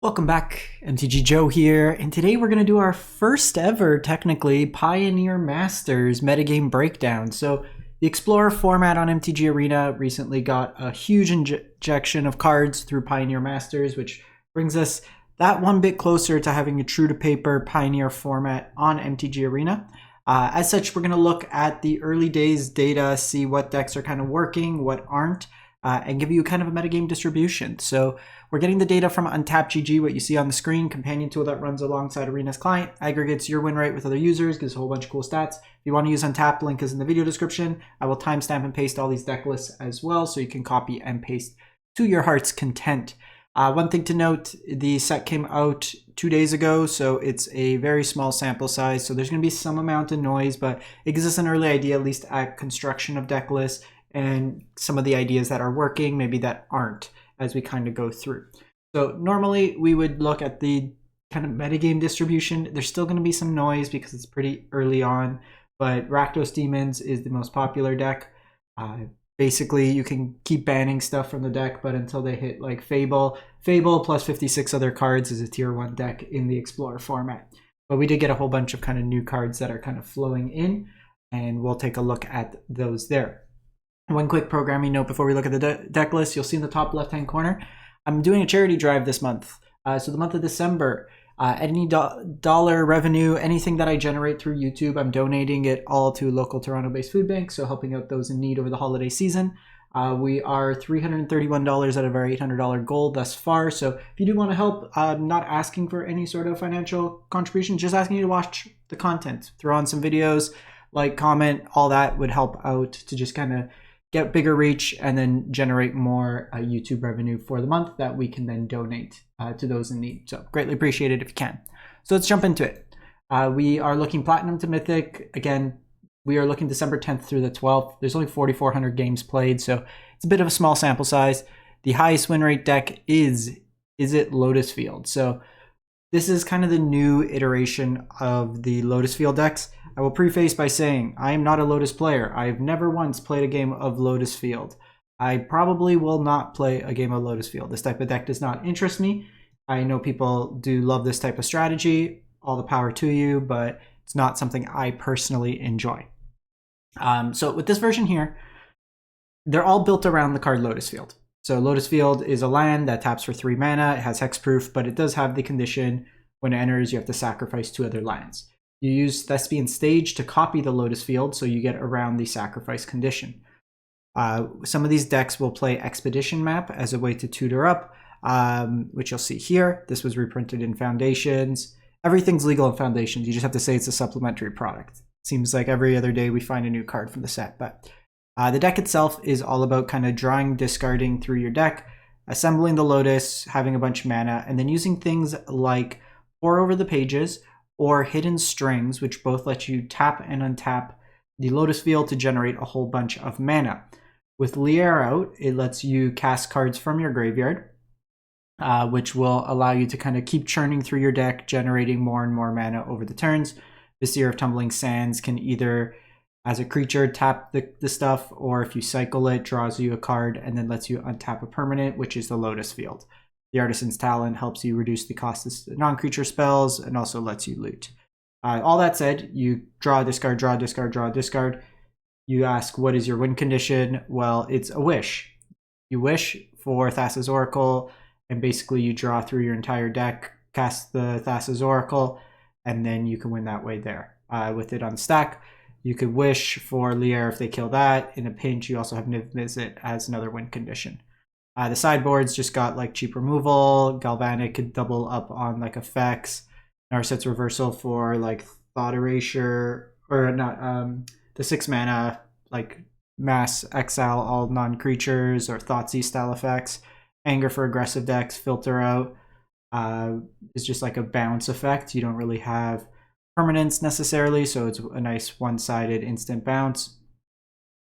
Welcome back, MTG Joe here, and today we're going to do our first ever, technically, Pioneer Masters metagame breakdown. So the Explorer format on MTG Arena recently got a huge injection of cards through Pioneer Masters, which brings us that one bit closer to having a true-to-paper Pioneer format on MTG Arena. As such, we're going to look at the early days data, see what decks are kind of working, what aren't, and give you kind of a metagame distribution. So we're getting the data from Untapped.gg, what you see on the screen, companion tool that runs alongside Arena's client, aggregates your win rate with other users, gives a whole bunch of cool stats. If you want to use Untapped, link is in the video description. I will timestamp and paste all these deck lists as well, so you can copy and paste to your heart's content. One thing to note, the set came out 2 days ago, so it's a very small sample size, so there's going to be some amount of noise, but it gives us an early idea, at least at construction of deck lists, and some of the ideas that are working, maybe that aren't, as we kind of go through. So normally we would look at the kind of metagame distribution. There's still going to be some noise because it's pretty early on, but Rakdos Demons is the most popular deck. Basically, you can keep banning stuff from the deck, but until they hit like Fable plus 56 other cards is a tier 1 deck in the Explorer format. But we did get a whole bunch of kind of new cards that are kind of flowing in, and we'll take a look at those there. One quick programming note before we look at the deck list. You'll see in the top left-hand corner, I'm doing a charity drive this month. So the month of December, any dollar revenue, anything that I generate through YouTube, I'm donating it all to local Toronto-based food banks, so helping out those in need over the holiday season. We are $331 out of our $800 goal thus far. So if you do want to help, I'm not asking for any sort of financial contribution, just asking you to watch the content, throw on some videos, like, comment, all that would help out to just kind of get bigger reach and then generate more YouTube revenue for the month that we can then donate to those in need. So greatly appreciated if you can. So let's jump into it. We are looking Platinum to Mythic. Again, we are looking December 10th through the 12th. There's only 4,400 games played, so it's a bit of a small sample size. The highest win rate deck is Izzet Lotus Field. So this is kind of the new iteration of the Lotus Field decks. I will preface by saying I am not a Lotus player. I've never once played a game of Lotus Field. I probably will not play a game of Lotus Field. This type of deck does not interest me. I know people do love this type of strategy. All the power to you, but it's not something I personally enjoy. So with this version here, they're all built around the card Lotus Field. So Lotus Field is a land that taps for 3 mana. It has hexproof, but it does have the condition when it enters, you have to sacrifice 2 other lands. You use Thespian Stage to copy the Lotus Field, so you get around the sacrifice condition. Some of these decks will play Expedition Map as a way to tutor up, which you'll see here. This was reprinted in Foundations. Everything's legal in Foundations. You just have to say it's a supplementary product. Seems like every other day we find a new card from the set, but the deck itself is all about kind of drawing, discarding through your deck, assembling the Lotus, having a bunch of mana, and then using things like Pour Over the Pages or Hidden Strings, which both let you tap and untap the Lotus Field to generate a whole bunch of mana. With Lier out, it lets you cast cards from your graveyard, which will allow you to kind of keep churning through your deck, generating more and more mana over the turns. Vizier of Tumbling Sands can either, as a creature, tap the stuff, or if you cycle it, draws you a card and then lets you untap a permanent, which is the Lotus Field. The Artisan's Talent helps you reduce the cost of non-creature spells and also lets you loot. All that said, you draw, discard, draw, discard, draw, discard. You ask, what is your win condition? Well, it's a wish. You wish for Thassa's Oracle, and basically you draw through your entire deck, cast the Thassa's Oracle, and then you can win that way there. With it on stack, you could wish for Lier if they kill that. In a pinch, you also have Niv Mizzet as another win condition. The sideboards just got like cheap removal. Galvanic could double up on like effects. Narset's Reversal for like Thought Erasure, or not, the 6 mana like mass exile all non-creatures or Thoughtseize style effects. Anger for aggressive decks, Filter Out is just like a bounce effect. You don't really have permanence necessarily, so it's a nice one-sided instant bounce.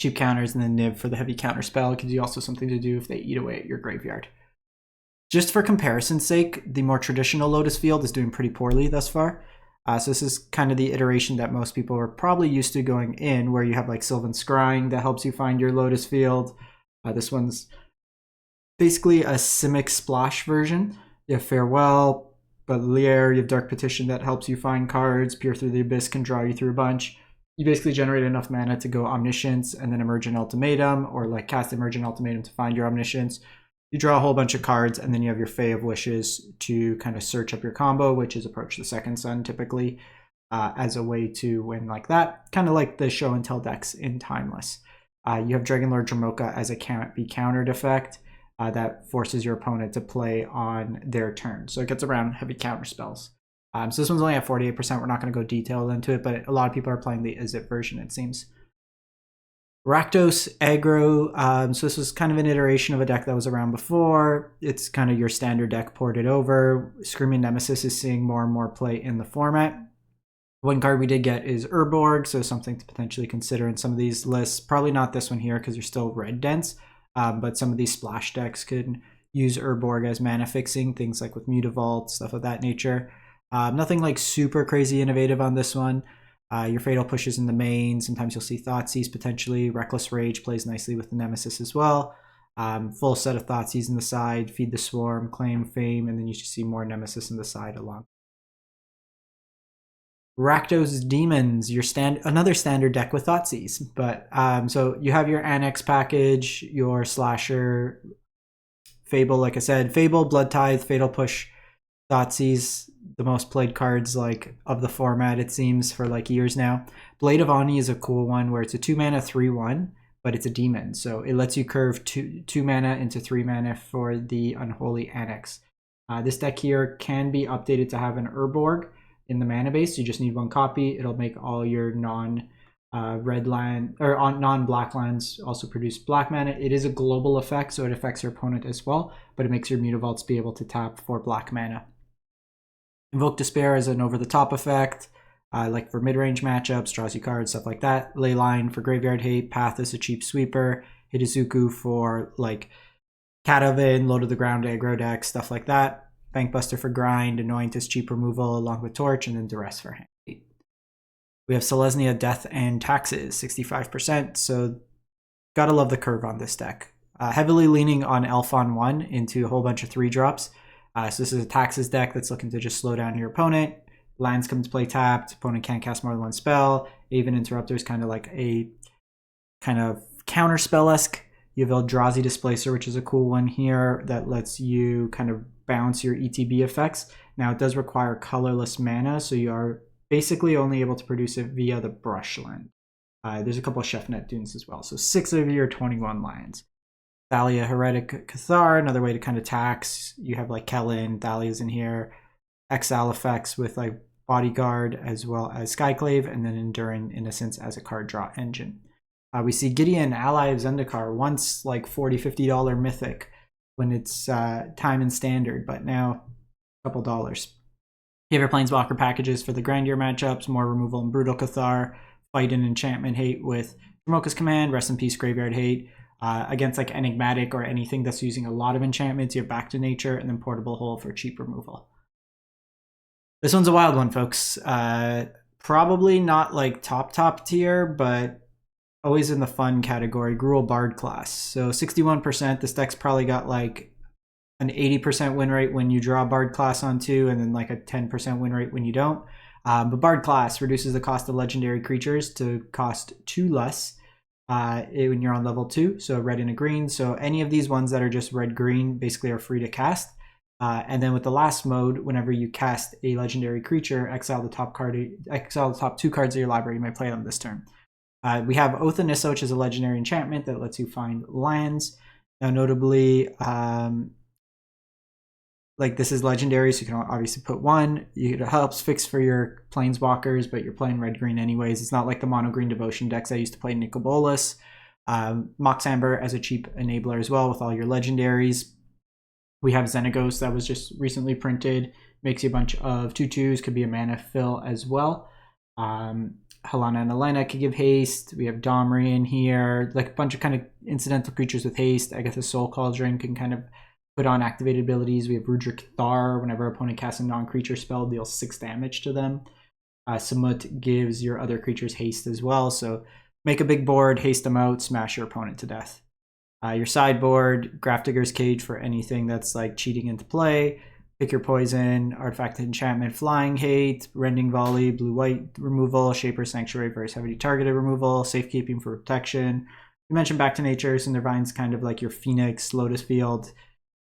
Cheap counters, and then Niv for the heavy counter spell gives you also something to do if they eat away at your graveyard. Just for comparison's sake, the more traditional Lotus Field is doing pretty poorly thus far. So this is kind of the iteration that most people are probably used to going in, where you have like Sylvan Scrying that helps you find your Lotus Field. This one's basically a Simic Splash version. You have Farewell, Baudelaire, you have Dark Petition that helps you find cards. Peer Through the Abyss can draw you through a bunch. You basically generate enough mana to go Omniscience and then Emergent Ultimatum, or like cast Emergent Ultimatum to find your Omniscience. You draw a whole bunch of cards, and then you have your Fae of Wishes to kind of search up your combo, which is Approach the Second Sun typically, as a way to win like that. Kind of like the Show and Tell decks in Timeless. You have Dragonlord Dromoka as a can't be countered effect that forces your opponent to play on their turn. So it gets around heavy counter spells. So this one's only at 48%. We're not going to go detailed into it, but a lot of people are playing the Izzet version, it seems. Rakdos Aggro. So this was kind of an iteration of a deck that was around before. It's kind of your standard deck ported over. Screaming Nemesis is seeing more and more play in the format. One card we did get is Urborg, so something to potentially consider in some of these lists. Probably not this one here because you're still red dense, but some of these splash decks could use Urborg as mana fixing, things like with Mutavault, stuff of that nature. Nothing like super crazy innovative on this one. Your Fatal Pushes in the main. Sometimes you'll see Thoughtseize potentially. Reckless Rage plays nicely with the Nemesis as well. Full set of Thoughtseize in the side, Feed the Swarm, Claim Fame, and then you should see more Nemesis in the side along. Rakdos Demons, another standard deck with Thoughtseize. But so you have your Annex package, your Slasher, Fable, like I said, Fable, Blood Tithe, Fatal Push, Thoughtseize, the most played cards like of the format, it seems, for like years now. Blade of Ani is a cool one where it's a 2-mana 3/1, but it's a demon. So it lets you curve two mana into 3 mana for the Unholy Annex. This deck here can be updated to have an Urborg in the mana base. You just need 1 copy. It'll make all your non-red land or non-black lands also produce black mana. It is a global effect, so it affects your opponent as well, but it makes your Mutavaults be able to tap for black mana. Invoke Despair is an over-the-top effect, like for mid-range matchups, draws you cards, stuff like that. Leyline for graveyard hate. Path is a cheap sweeper. Hidetsugu for like Catavan, low to the ground aggro deck, stuff like that. Bankbuster for grind. Annoyance cheap removal along with Torch, and then Duress for hand. We have Selesnya Death and Taxes, 65%. So gotta love the curve on this deck. Heavily leaning on Elf on 1 into a whole bunch of 3-drops. So this is a Taxes deck that's looking to just slow down your opponent. Lands come to play tapped. Opponent can't cast more than 1 spell. Even Interrupter is kind of like a kind of counter spell-esque. You have Eldrazi Displacer, which is a cool one here that lets you kind of bounce your ETB effects. Now it does require colorless mana, so you are basically only able to produce it via the Brushland. There's a couple of Chef Neptunes as well. So 6 of your 21 lands. Thalia Heretic Cathar, another way to kind of tax. You have like Kellen, Thalia's in here. Exile effects with like Bodyguard as well as Skyclave, and then Enduring Innocence as a card draw engine. We see Gideon, ally of Zendikar, once like $40-$50 mythic when it's time and standard, but now a couple dollars. You have your Planeswalker packages for the Grandier matchups, more removal and Brutal Cathar, fight and enchantment hate with Dromoka's Command, Rest in Peace Graveyard Hate. Against like Enigmatic or anything that's using a lot of enchantments, you have Back to Nature, and then Portable Hole for cheap removal. This one's a wild one, folks. Probably not like top tier, but always in the fun category. Gruul Bard class. So 61%. This deck's probably got like an 80% win rate when you draw Bard class on 2, and then like a 10% win rate when you don't. But Bard class reduces the cost of legendary creatures to cost 2 less. When you're on level 2, so red and a green. So any of these ones that are just red-green basically are free to cast. And then with the last mode, whenever you cast a legendary creature, exile the top 2 cards of your library. You may play them this turn. We have Oath of Nissa, which is a legendary enchantment that lets you find lands. Now, notably, like this is legendary, so you can obviously put 1. It helps fix for your planeswalkers, but you're playing red-green anyways. It's not like the mono-green devotion decks I used to play Nicol Bolas. Moxamber as a cheap enabler as well with all your legendaries. We have Xenagos that was just recently printed. Makes you a bunch of 2/2s, could be a mana fill as well. Helena and Elena could give haste. We have Domri in here, like a bunch of kind of incidental creatures with haste. Agatha's Soul Cauldron can kind of put on activated abilities. We have Rudra Cathar. Whenever opponent casts a non-creature spell, deals 6 damage to them. Samut gives your other creatures haste as well. So make a big board, haste them out, smash your opponent to death. Your sideboard, Grafdigger's Cage for anything that's like cheating into play. Pick your poison, artifact enchantment, flying hate, rending volley, blue-white removal, Shaper Sanctuary, very heavily targeted removal, safekeeping for protection. You mentioned Back to Nature, so Nirvine's kind of like your Phoenix, Lotus Field.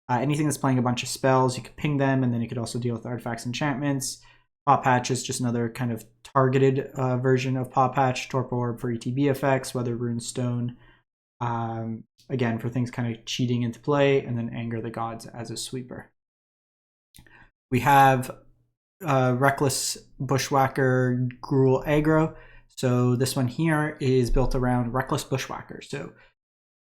Anything that's playing a bunch of spells, you could ping them, and then you could also deal with artifacts, enchantments. Paw Patch is just another kind of targeted version of Paw Patch. Torpor Orb for ETB effects, Weather Rune Stone. Again, for things kind of cheating into play, and then Anger the Gods as a sweeper. We have Reckless Bushwacker Gruul Aggro. So this one here is built around Reckless Bushwacker. So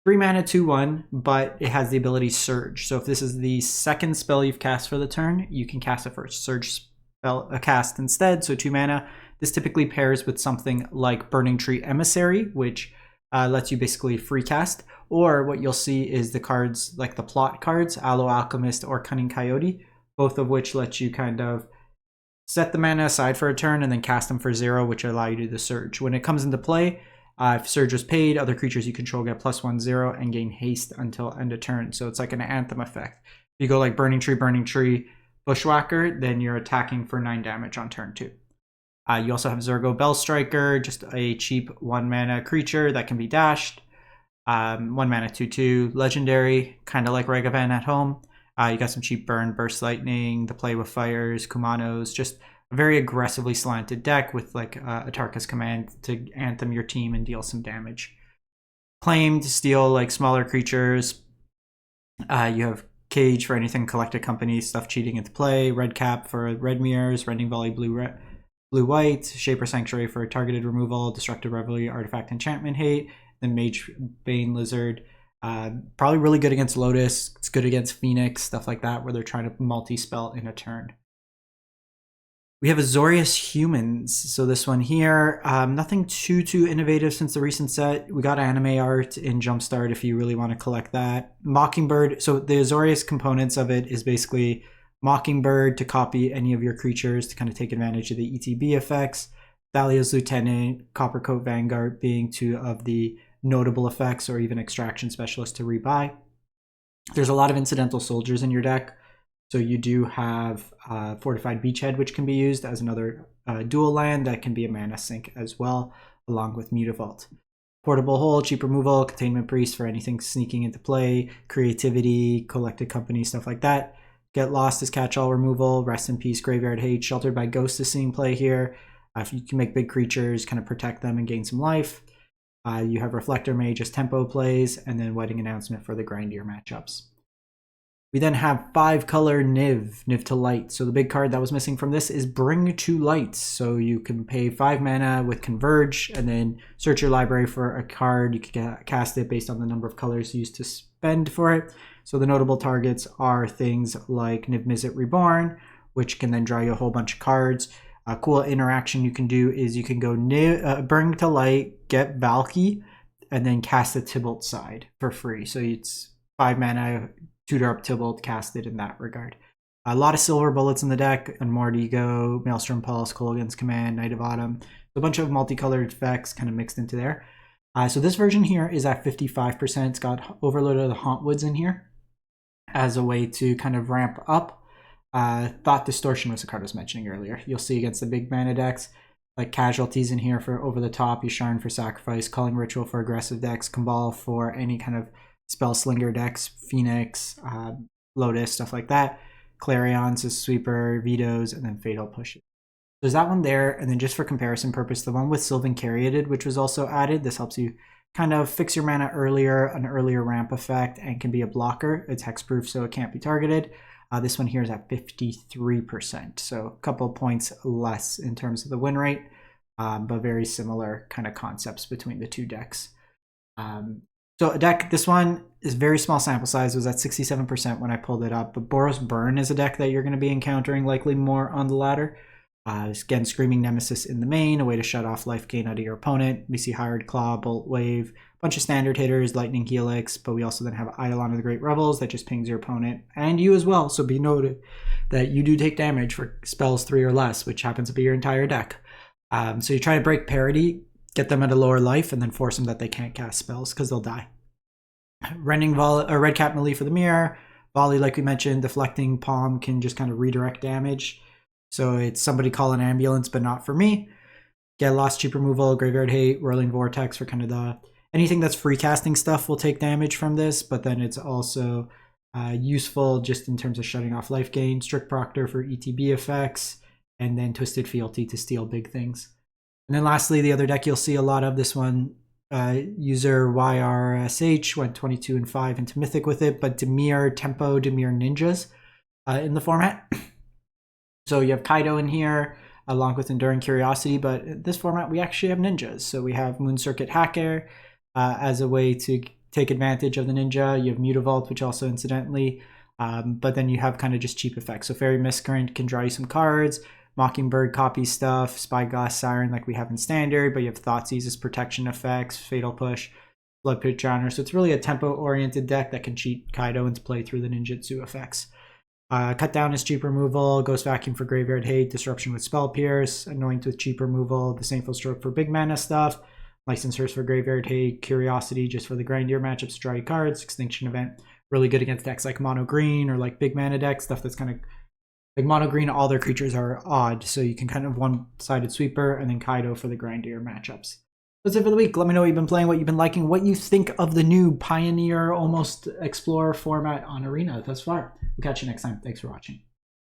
3 mana, 2/1, but it has the ability Surge. So if this is the second spell you've cast for the turn, you can cast a first Surge spell cast instead. So 2 mana. This typically pairs with something like Burning Tree Emissary, which lets you basically free cast. Or what you'll see is the cards like the plot cards, Aloe Alchemist or Cunning Coyote, both of which let you kind of set the mana aside for a turn and then cast them for 0, which allow you to do the Surge. When it comes into play, if Surge was paid, other creatures you control get +1/0 and gain haste until end of turn. So it's like an Anthem effect. If you go like Burning Tree, Bushwacker, then you're attacking for 9 damage on turn 2. You also have Zergo Bellstriker, just a cheap 1 mana creature that can be dashed. 1 mana 2/2, legendary, kind of like Ragavan at home. You got some cheap burn, Burst Lightning, the Play with Fires, Kumanos, just a very aggressively slanted deck with like Atarka's Command to Anthem your team and deal some damage. Claim to steal like smaller creatures. You have Cage for anything Collected Company, stuff cheating into play, Red Cap for Red Mirrors, Rending Volley blue-white, Shaper Sanctuary for targeted removal, Destructive Revelry, Artifact Enchantment Hate, then Mage Bane Lizard. Probably really good against Lotus. It's good against Phoenix, stuff like that, where they're trying to multi-spell in a turn. We have Azorius Humans. So this one here, nothing too innovative since the recent set. We got anime art in Jumpstart if you really want to collect that. Mockingbird. So the Azorius components of it is basically Mockingbird to copy any of your creatures to kind of take advantage of the ETB effects. Thalia's Lieutenant, Coppercoat Vanguard being 2 of the notable effects, or even Extraction Specialist to rebuy. There's a lot of incidental soldiers in your deck. So you do have Fortified Beachhead, which can be used as another dual land that can be a mana sink as well, along with Mutavault. Portable Hole, cheap removal, Containment Priest for anything sneaking into play, Creativity, Collected Company, stuff like that. Get Lost is catch-all removal, Rest in Peace, Graveyard Hate, Sheltered by Ghost is seeing play here. If you can make big creatures, kind of protect them and gain some life. You have Reflector Mage as tempo plays, and then Wedding Announcement for the grindier matchups. We then have 5-color Niv to Light. So the big card that was missing from this is Bring to Light. So you can pay 5 mana with Converge, and then search your library for a card. You can cast it based on the number of colors used to spend for it. So the notable targets are things like Niv Mizzet Reborn, which can then draw you a whole bunch of cards. A cool interaction you can do is you can go Bring to Light, get Valky, and then cast the Tybalt side for free. So it's 5 mana, tutor up Tybalt, cast it in that regard. A lot of silver bullets in the deck, and more do you go, Maelstrom Pulse, Kolaghan's Command, Knight of Autumn. A bunch of multicolored effects kind of mixed into there. So this version here is at 55%. It's got Overload of the Hauntwoods in here as a way to kind of ramp up. Thought Distortion was the card I was mentioning earlier. You'll see against the big mana decks, like Casualties in here for over the top, Yusharn for Sacrifice, Culling Ritual for aggressive decks, Cabal for any kind of Spell Slinger decks, Phoenix, Lotus, stuff like that. Clarions is Sweeper, Vetoes, and then Fatal Pushes. There's that one there, and then just for comparison purpose, the one with Sylvan Caryatid, which was also added. This helps you kind of fix your mana earlier, an earlier ramp effect, and can be a blocker. It's hexproof, so it can't be targeted. This one here is at 53%, so a couple points less in terms of the win rate, but very similar kind of concepts between the two decks. So a deck, this one is very small sample size, it was at 67% when I pulled it up, but Boros Burn is a deck that you're going to be encountering likely more on the ladder. Again, Screaming Nemesis in the main, a way to shut off life gain out of your opponent. We see Hired Claw, Bolt Wave, a bunch of standard hitters, Lightning Helix, but we also then have Eidolon of the Great Revels that just pings your opponent, and you as well, so be noted that you do take damage for spells 3 or less, which happens to be your entire deck. So you try to break parity, get them at a lower life, and then force them that they can't cast spells, because they'll die. Red Cap Melee for the Mirror, Volley, like we mentioned, deflecting palm can just kind of redirect damage. So it's somebody call an ambulance, but not for me. Get lost, cheap removal, graveyard hate, whirling vortex for kind of the anything that's free casting stuff will take damage from this, but then it's also useful just in terms of shutting off life gain, strict proctor for ETB effects, and then twisted fealty to steal big things. And then lastly, the other deck you'll see a lot of, this one, user YRSH went 22 and 5 into Mythic with it, but Dimir, Tempo, Dimir Ninjas in the format. So you have Kaido in here, along with Enduring Curiosity, but in this format we actually have ninjas. So we have Moon Circuit Hacker as a way to take advantage of the ninja. You have Mutavault, which also incidentally, but then you have kind of just cheap effects. So Fairy Miscreant can draw you some cards, Mockingbird copy stuff, Spyglass Siren like we have in Standard, but you have Thoughtseizes protection effects, Fatal Push, Blood Pit Genre. So it's really a tempo-oriented deck that can cheat Kaido into play through the ninjutsu effects. Cut down is cheap removal, Ghost Vacuum for graveyard hate, Disruption with Spell Pierce, Anoint with cheap removal, Disdainful Stroke for big mana stuff, Licensors for graveyard hate, Curiosity just for the grindier matchups to draw you cards, Extinction Event, really good against decks like Mono Green or like big mana decks, stuff that's kind of like Mono Green, all their creatures are odd, so you can kind of one-sided sweeper, and then Kaido for the grindier matchups. That's it for the week. Let me know what you've been playing, what you've been liking, what you think of the new Pioneer, almost Explorer format on Arena thus far. We'll catch you next time. Thanks for watching.